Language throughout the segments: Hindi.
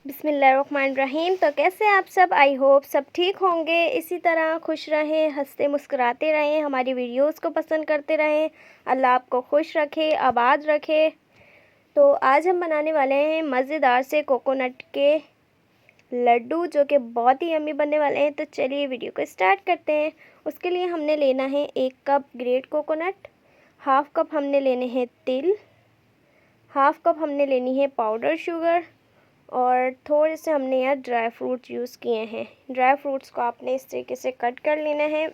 बिस्मिल्लाहिर्रहमानिर्रहीम। तो कैसे आप सब? आई होप सब ठीक होंगे। इसी तरह खुश रहें, हंसते मुस्कुराते रहें, हमारी वीडियोस को पसंद करते रहें। अल्लाह आपको खुश रखे, आबाद रखे। तो आज हम बनाने वाले हैं मज़ेदार से कोकोनट के लड्डू, जो कि बहुत ही यम्मी बनने वाले हैं। तो चलिए वीडियो को स्टार्ट करते हैं। उसके लिए हमने लेना है 1 cup great coconut, half cup हमने लेने हैं तिल, हाफ़ कप हमने लेनी है पाउडर शुगर और थोड़े से हमने यहाँ ड्राई फ्रूट यूज़ किए हैं। ड्राई फ्रूट्स को आपने इस तरीके से कट कर लेना है।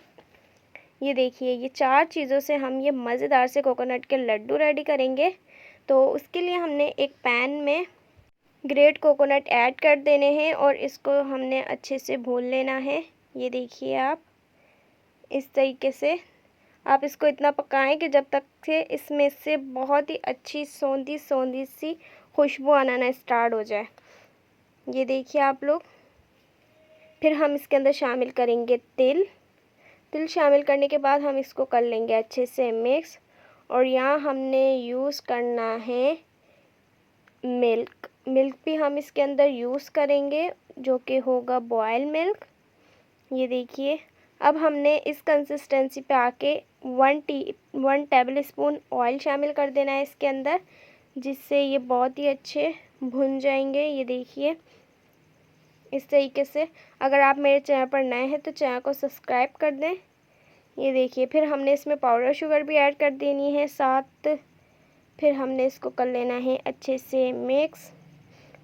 ये देखिए, ये 4 चीज़ों से हम ये मज़ेदार से कोकोनट के लड्डू रेडी करेंगे। तो उसके लिए हमने एक पैन में ग्रेट कोकोनट ऐड कर देने हैं और इसको हमने अच्छे से भून लेना है। ये देखिए, आप इस तरीके से आप इसको इतना पकाएं कि जब तक से इसमें से बहुत ही अच्छी सौंधी सौंधी सी खुशबू आना ना स्टार्ट हो जाए। ये देखिए आप लोग। फिर हम इसके अंदर शामिल करेंगे तिल। तिल शामिल करने के बाद हम इसको कर लेंगे अच्छे से मिक्स। और यहाँ हमने यूज़ करना है मिल्क भी हम इसके अंदर यूज़ करेंगे, जो कि होगा बॉयल मिल्क। ये देखिए, अब हमने इस कंसिस्टेंसी पे आके 1 टेबल स्पून ऑयल शामिल कर देना है इसके अंदर, जिससे ये बहुत ही अच्छे भुन जाएंगे। ये देखिए इस तरीके से। अगर आप मेरे चैनल पर नए हैं तो चैनल को सब्सक्राइब कर दें। ये देखिए, फिर हमने इसमें पाउडर शुगर भी ऐड कर देनी है साथ। फिर हमने इसको कर लेना है अच्छे से मिक्स।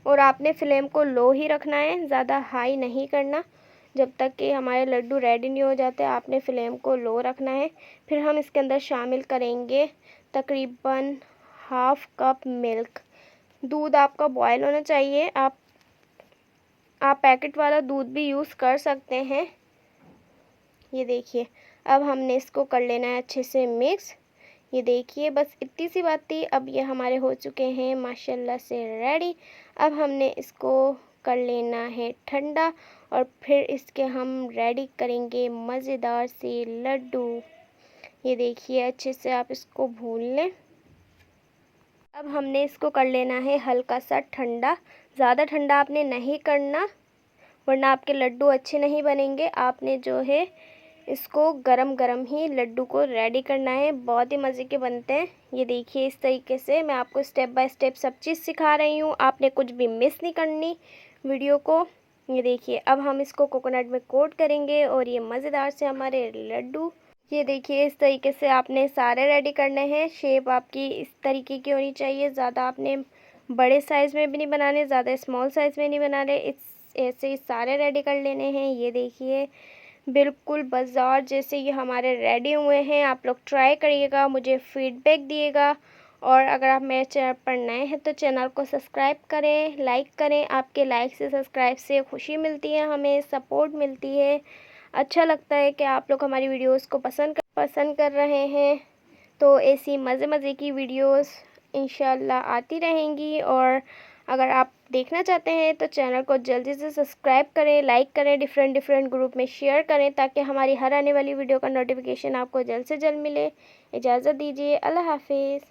और आपने फ्लेम को लो ही रखना है, ज़्यादा हाई नहीं करना। जब तक कि हमारे लड्डू रेडी नहीं हो जाते आपने फ्लेम को लो रखना है। फिर हम इसके अंदर शामिल करेंगे तकरीबन हाफ़ कप मिल्क। दूध आपका बॉयल होना चाहिए। आप पैकेट वाला दूध भी यूज़ कर सकते हैं। ये देखिए, अब हमने इसको कर लेना है अच्छे से मिक्स। ये देखिए, बस इतनी सी बात थी। अब ये हमारे हो चुके हैं माशाल्लाह से रेडी। अब हमने इसको कर लेना है ठंडा और फिर इसके हम रेडी करेंगे मज़ेदार से लड्डू। ये देखिए, अच्छे से आप इसको भून लें। अब हमने इसको कर लेना है हल्का सा ठंडा। ज़्यादा ठंडा आपने नहीं करना, वरना आपके लड्डू अच्छे नहीं बनेंगे। आपने जो है इसको गरम गरम ही लड्डू को रेडी करना है। बहुत ही मज़े के बनते हैं। ये देखिए, इस तरीके से मैं आपको स्टेप बाय स्टेप सब चीज़ सिखा रही हूँ। आपने कुछ भी मिस नहीं करनी वीडियो को। ये देखिए, अब हम इसको कोकोनट में कोट करेंगे और ये मज़ेदार से हमारे लड्डू। ये देखिए, इस तरीके से आपने सारे रेडी करने हैं। शेप आपकी इस तरीके की होनी चाहिए। ज़्यादा आपने बड़े साइज़ में भी नहीं बनाने, ज़्यादा स्मॉल साइज़ में नहीं बनाने। ऐसे ही सारे रेडी कर लेने हैं। ये देखिए, बिल्कुल बाज़ार जैसे ये हमारे रेडी हुए हैं। आप लोग ट्राई करिएगा, मुझे फ़ीडबैक दिएगा। और अगर आप मेरे चैनल पर नए हैं तो चैनल को सब्सक्राइब करें, लाइक करें। आपके लाइक से, सब्सक्राइब से खुशी मिलती है, हमें सपोर्ट मिलती है। अच्छा लगता है कि आप लोग हमारी वीडियोस को पसंद कर रहे हैं। तो ऐसी मज़े मज़े की वीडियोस इंशाल्लाह आती रहेंगी। और अगर आप देखना चाहते हैं तो चैनल को जल्दी से सब्सक्राइब करें, लाइक करें, डिफरेंट ग्रुप में शेयर करें, ताकि हमारी हर आने वाली वीडियो का नोटिफिकेशन आपको जल्द से जल्द मिले। इजाज़त दीजिए, अल्लाह हाफिज़।